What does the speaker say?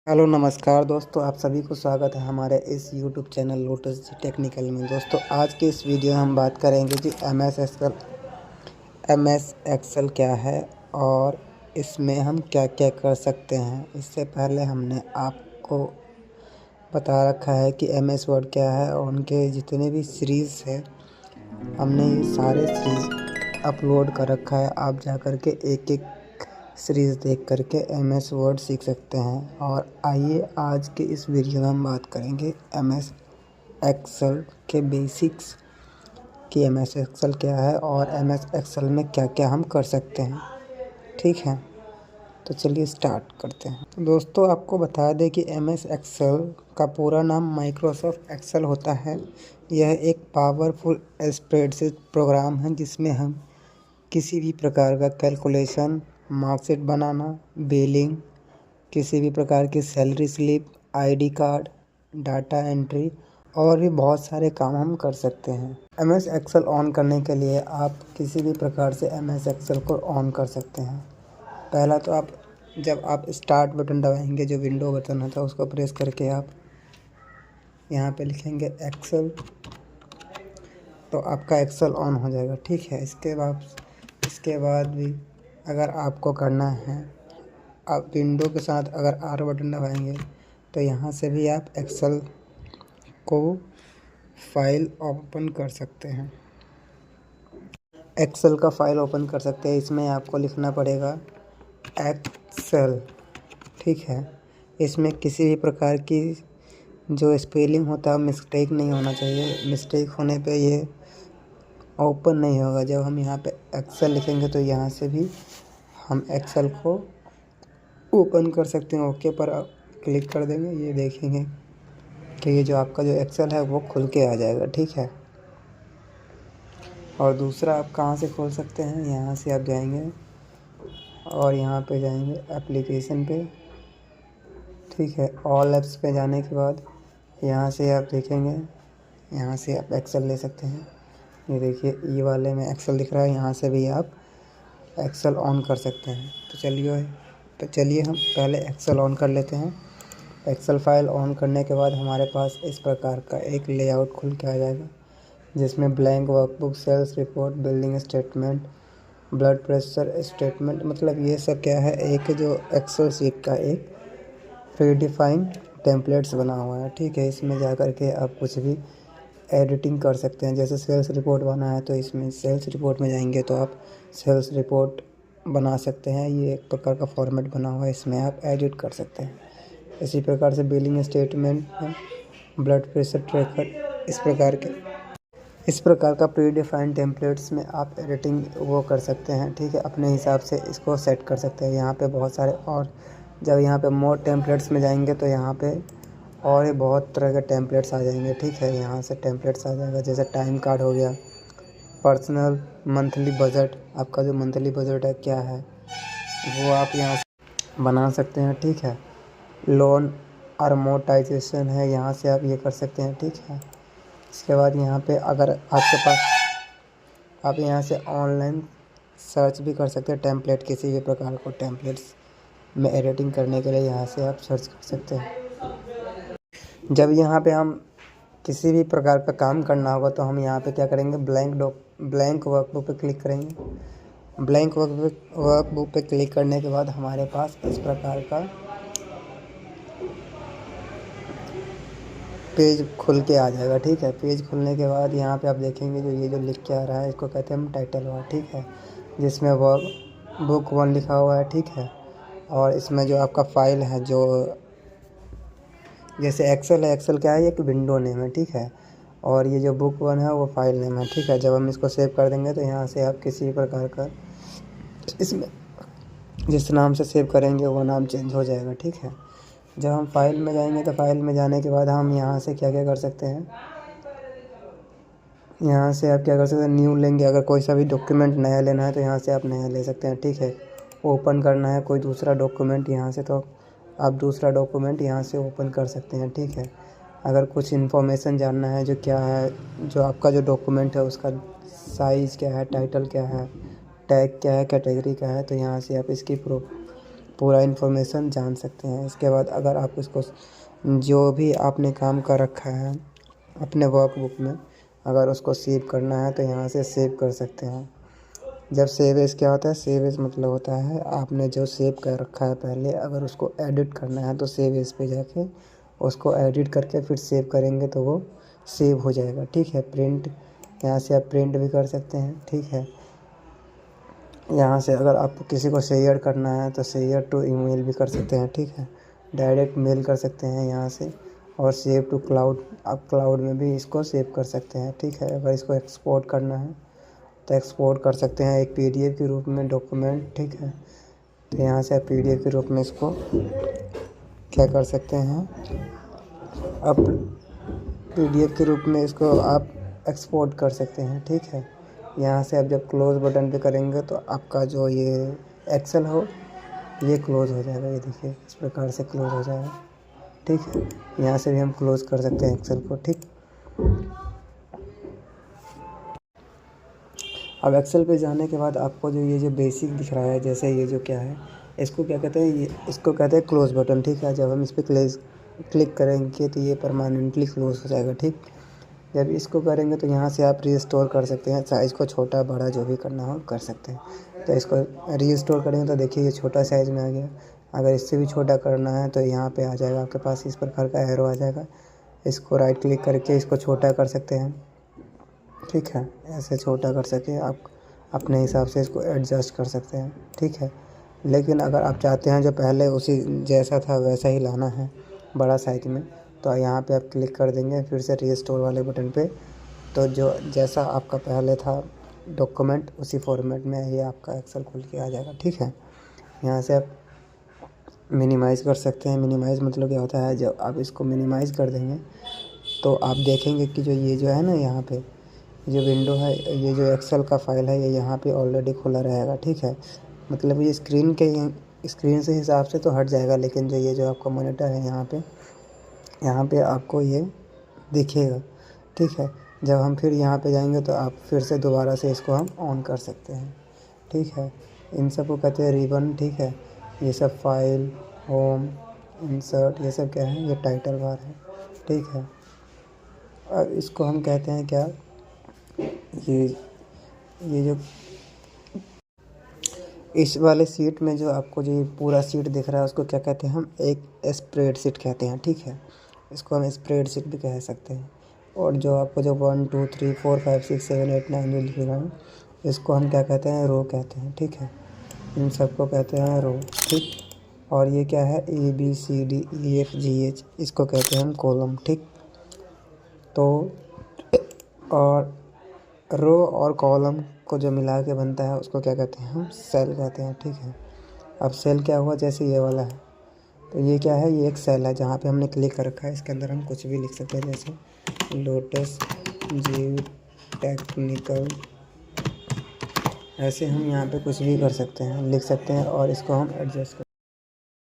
Hello नमस्कार दोस्तों, आप सभी को स्वागत है हमारे इस यूट्यूब चैनल लोटस जी टेक्निकल में। दोस्तों आज के इस वीडियो में हम बात करेंगे जी एम एस एक्सेल क्या है और इसमें हम क्या क्या कर सकते हैं। इससे पहले हमने आपको बता रखा है कि एम एस वर्ड क्या है और उनके जितने भी सीरीज़ है हमने ये सारे सीरीज़ अपलोड कर रखा है। आप जा कर के एक एक सीरीज़ देख करके एम एस वर्ड सीख सकते हैं। और आइए आज के इस वीडियो में हम बात करेंगे एम एस एक्सेल के बेसिक्स कि एम एस एक्सेल क्या है और एम एस एक्सेल में क्या क्या हम कर सकते हैं। ठीक है, तो चलिए स्टार्ट करते हैं। तो दोस्तों आपको बता दें कि एम एस एक्सेल का पूरा नाम माइक्रोसॉफ्ट एक्सेल होता है। यह एक पावरफुल स्प्रेडशीट प्रोग्राम है जिसमें हम किसी भी प्रकार का कैलकुलेशन, मार्कशीट बनाना, बिलिंग, किसी भी प्रकार की salary slip, ID card, data entry और भी बहुत सारे काम हम कर सकते हैं। एम एस एक्सेल ऑन करने के लिए आप किसी भी प्रकार से एम एस एक्सेल को ऑन कर सकते हैं। पहला तो जब आप स्टार्ट बटन दबाएंगे, जो विंडो बटन होता है उसको प्रेस करके आप यहाँ पे लिखेंगे एक्सेल, तो आपका एक्सेल ऑन हो जाएगा। ठीक है, इसके बाद भी अगर आपको करना है, आप विंडो के साथ अगर आर बटन दबाएंगे तो यहाँ से भी आप एक्सेल को फाइल ओपन कर सकते हैं। एक्सेल का फाइल ओपन कर सकते हैं। इसमें आपको लिखना पड़ेगा एक्सेल। ठीक है, इसमें किसी भी प्रकार की जो स्पेलिंग होता है मिस्टेक नहीं होना चाहिए। मिस्टेक होने पे ये ओपन नहीं होगा। जब हम यहाँ पे एक्सेल लिखेंगे तो यहाँ से भी हम एक्सेल को ओपन कर सकते हैं। ओके पर क्लिक कर देंगे, ये देखेंगे कि ये जो आपका जो एक्सेल है वो खुल के आ जाएगा। ठीक है, और दूसरा आप कहाँ से खोल सकते हैं, यहाँ से आप जाएंगे और यहाँ पे जाएंगे एप्लीकेशन पे। ठीक है, ऑल ऐप्स पे जाने के बाद यहाँ से आप देखेंगे, यहाँ से आप एक्सेल ले सकते हैं। ये देखिए ई वाले में एक्सेल दिख रहा है, यहाँ से भी आप एक्सेल ऑन कर सकते हैं। तो चलिए हम पहले एक्सेल ऑन कर लेते हैं। एक्सेल फाइल ऑन करने के बाद हमारे पास इस प्रकार का एक लेआउट खुल के आ जाएगा जिसमें blank workbook, sales report, billing statement, blood pressure statement, मतलब ये सब क्या है, एक जो एक्सेल शीट का एक प्रीडिफाइंड टेम्पलेट्स बना हुआ है। ठीक है, इसमें जा कर के आप कुछ भी एडिटिंग कर सकते हैं। जैसे सेल्स रिपोर्ट बना है तो इसमें सेल्स रिपोर्ट में जाएंगे तो आप सेल्स रिपोर्ट बना सकते हैं। ये एक प्रकार का फॉर्मेट बना हुआ है, इसमें आप एडिट कर सकते हैं। इसी प्रकार से बिलिंग स्टेटमेंट में ब्लड प्रेशर ट्रैकर, इस प्रकार का प्री डिफाइंड टेम्पलेट्स में आप एडिटिंग वो कर सकते हैं। ठीक है, अपने हिसाब से इसको सेट कर सकते हैं। यहाँ पे बहुत सारे, और जब यहाँ पे मोर टेम्पलेट्स में जाएंगे तो यहाँ पे और ये बहुत तरह के टेम्पलेट्स आ जाएंगे। ठीक है, यहाँ से टेम्पलेट्स आ जाएगा, जैसे टाइम कार्ड हो गया, पर्सनल मंथली बजट, आपका जो मंथली बजट है क्या है वो आप यहाँ से बना सकते हैं। ठीक है, लोन अमोर्टाइजेशन है, यहाँ से आप ये कर सकते हैं। ठीक है, इसके बाद यहाँ पे अगर आपके पास, आप यहाँ से ऑनलाइन सर्च भी कर सकते हैं टेम्पलेट, किसी भी प्रकार को टेम्पलेट्स में एडिटिंग करने के लिए यहाँ से आप सर्च कर सकते हैं। जब यहाँ पे हम किसी भी प्रकार का काम करना होगा तो हम यहाँ पे क्या करेंगे, ब्लैंक वर्कबुक पे क्लिक करेंगे। ब्लैंक वर्कबुक पे क्लिक करने के बाद हमारे पास इस प्रकार का पेज खुल के आ जाएगा। ठीक है, पेज खुलने के बाद यहाँ पे आप देखेंगे जो ये जो लिख के आ रहा है इसको कहते हैं हम टाइटल बार। ठीक है, जिसमें वर्क बुक 1 लिखा हुआ है। ठीक है, और इसमें जो आपका फाइल है, जो जैसे एक्सेल है, एक्सेल क्या है, एक विंडो नेम है। ठीक है, और ये जो बुक 1 है वो फाइल नेम है। ठीक है, जब हम इसको सेव कर देंगे तो यहाँ से आप किसी प्रकार का इसमें जिस नाम से सेव करेंगे वो नाम चेंज हो जाएगा। ठीक है, जब हम फाइल में जाएंगे तो फाइल में जाने के बाद हम यहाँ से क्या क्या कर सकते हैं, यहाँ से आप क्या कर सकते हैं, न्यू लेंगे। अगर कोई सा भी डॉक्यूमेंट नया लेना है तो यहाँ से आप नया ले सकते हैं। ठीक है, ओपन करना है कोई दूसरा डॉक्यूमेंट यहाँ से तो आप दूसरा डॉक्यूमेंट यहाँ से ओपन कर सकते हैं। ठीक है, अगर कुछ इन्फॉर्मेशन जानना है जो क्या है, जो आपका जो डॉक्यूमेंट है उसका साइज़ क्या है, टाइटल क्या है, टैग क्या है, कैटेगरी क्या है, तो यहाँ से आप इसकी पूरा इन्फॉर्मेशन जान सकते हैं। इसके बाद अगर आप इसको जो भी आपने काम कर रखा है अपने वर्कबुक में, अगर उसको सेव करना है तो यहाँ से सेव कर सकते हैं। जब सेव एज़ क्या होता है, सेव एज़ मतलब होता है आपने जो सेव कर रखा है पहले, अगर उसको एडिट करना है तो सेव एज़ पे जाके उसको एडिट करके फिर सेव करेंगे तो वो सेव हो जाएगा। ठीक है। प्रिंट, यहाँ से आप प्रिंट भी कर सकते हैं। ठीक है। यहाँ से अगर आपको किसी को शेयर करना है तो शेयर टू ईमेल भी कर सकते हैं। ठीक है। डायरेक्ट मेल कर सकते हैं यहाँ से, और सेव टू क्लाउड, आप क्लाउड में भी इसको सेव कर सकते हैं। ठीक है। अगर इसको एक्सपोर्ट करना है तो एक्सपोर्ट कर सकते हैं एक पीडीएफ के रूप में डॉक्यूमेंट। ठीक है। तो यहाँ से आप पीडीएफ के रूप में इसको क्या कर सकते हैं, आप पीडीएफ के रूप में इसको आप एक्सपोर्ट कर सकते हैं। ठीक है। यहाँ से आप जब क्लोज़ बटन पे करेंगे तो आपका जो ये एक्सेल हो ये क्लोज़ हो जाएगा। ये देखिए इस प्रकार से क्लोज़ हो जाएगा। ठीक है। यहाँ से भी हम क्लोज़ कर सकते हैं एक्सेल को। ठीक। अब एक्सेल पे जाने के बाद आपको जो ये जो बेसिक दिख रहा है, जैसे ये जो क्या है, इसको क्या कहते हैं, ये इसको कहते हैं क्लोज़ बटन। ठीक है। जब हम इस पर क्लिक करेंगे तो ये परमानेंटली क्लोज़ हो जाएगा। ठीक। जब इसको करेंगे तो यहाँ से आप रीस्टोर कर सकते हैं, साइज़ को छोटा बड़ा जो भी करना हो कर सकते हैं। तो इसको रीस्टोर करेंगे तो देखिए ये छोटा साइज़ में आ गया। अगर इससे भी छोटा करना है तो यहाँ पे आ जाएगा आपके पास, इस प्रकार का एरो आ जाएगा। इसको राइट क्लिक करके इसको छोटा कर सकते हैं। ठीक है। ऐसे छोटा कर सके आप अपने हिसाब से इसको एडजस्ट कर सकते हैं। ठीक है। लेकिन अगर आप चाहते हैं जो पहले उसी जैसा था वैसा ही लाना है बड़ा साइज़ में, तो यहाँ पे आप क्लिक कर देंगे फिर से रीस्टोर वाले बटन पे, तो जो जैसा आपका पहले था डॉक्यूमेंट उसी फॉर्मेट में ये आपका एक्सेल खुल के आ जाएगा। ठीक है। यहाँ से आप मिनिमाइज़ कर सकते हैं। मिनिमाइज़ मतलब क्या होता है, जब आप इसको मिनिमाइज़ कर देंगे तो आप देखेंगे कि जो ये जो है ना, यहाँ पे जो विंडो है, ये जो एक्सेल का फाइल है ये यहाँ पे ऑलरेडी खुला रहेगा। ठीक है। मतलब ये स्क्रीन से हिसाब से तो हट जाएगा, लेकिन जो ये जो आपका मॉनिटर है यहाँ पे आपको ये दिखेगा। ठीक है। जब हम फिर यहाँ पे जाएंगे तो आप फिर से दोबारा से इसको हम ऑन कर सकते हैं। ठीक है। इन सब को कहते हैं रिबन। ठीक है। ये सब फाइल, होम, इंसर्ट, ये सब क्या है, ये टाइटल बार है। ठीक है। और इसको हम कहते हैं क्या, ये जो इस वाले सीट में जो आपको जो पूरा सीट दिख रहा है उसको क्या कहते हैं, हम एक स्प्रेडशीट कहते हैं। ठीक है। इसको हम स्प्रेडशीट भी कह सकते हैं। और जो आपको जो 1 2 3 4 5 6 7 8 9 जो लिख रहा है इसको हम क्या कहते हैं, रो कहते हैं। ठीक है। इन सबको कहते हैं रो। ठीक। और ये क्या है, ABCDEFGH, इसको कहते हैं हम कॉलम। ठीक। तो और रो और कॉलम को जो मिला के बनता है उसको क्या कहते हैं, हम सेल कहते हैं। ठीक है। अब सेल क्या हुआ, जैसे ये वाला है तो ये क्या है, ये एक सेल है जहाँ पे हमने क्लिक कर रखा है। इसके अंदर हम कुछ भी लिख सकते हैं, जैसे लोटस जीव टेक्निकल, ऐसे हम यहाँ पे कुछ भी कर सकते हैं, लिख सकते हैं और इसको हम एडजस्ट कर